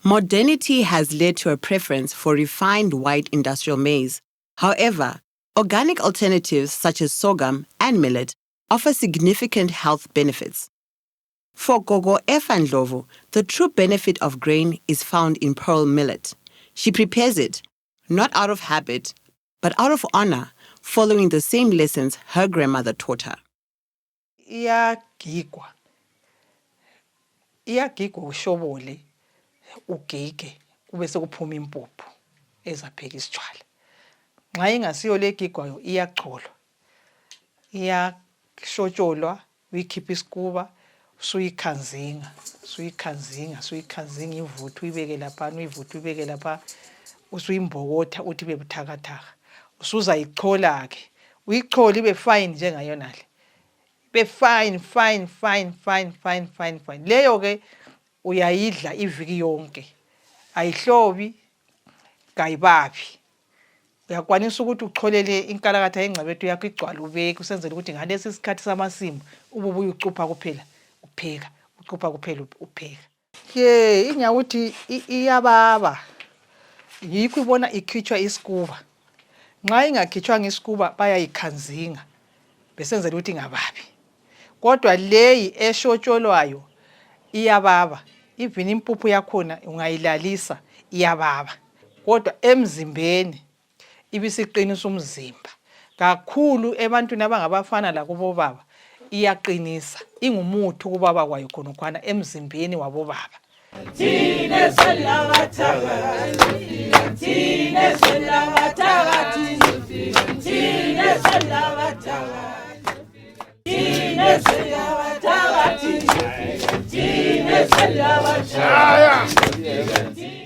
Modernity has led to a preference for refined white industrial maize. However, organic alternatives such as sorghum and millet offer significant health benefits. For Gogo Efandlovu, the true benefit of grain is found in pearl millet. She prepares it, not out of habit, but out of honor, following the same lessons her grandmother taught her. Iyagigwa ushobole ugige kube sekuphuma impuphu ezapheka isitshwala. Nxa ingasiyo legigwayo iyacholwa. Iyashotsholwa uyikhipha isikuba suyikhanzinga ivuthwe uyibeke lapha uyivuthe uyibeke lapha usuyimbokotha uthi ibe buthakathaka. Usuzayichola ke. Uyichole ibe fine njengayonale. Be fine. Leyo ke uyayidla iviki yonke. Ayihlobi kayibabi. Uyakwanisa ukuthi ucholele inkalakatha yengcebethu yakho igcwala ubeke usenzele ukuthi ngalesi sikhathi samasimu ububuye ucupha kuphela upheka. Ucupha kuphela upheka. Inyawuthi iyababa. Yikho ibona ikhitshwa isikuba. Nxa ingakhitshwanga isikuba bayayikhanzinga besenzele ukuthi ingababi. Kodwa leyi eshotsholwayo iyababa. Even impuphu yakhona ungayilalisa iyababa. Kodwa emzimbeni ibisiqinisa umzimba. Kakhulu ebantwini abangabafana lakubo baba iyaqinisa. Ingumuthi kubaba kwayo khona emzimbeni wabo baba. Tine selavathakathi, tine selavathakathi, tine selavathakathi, tine selavathakathi, tine selavathakathi.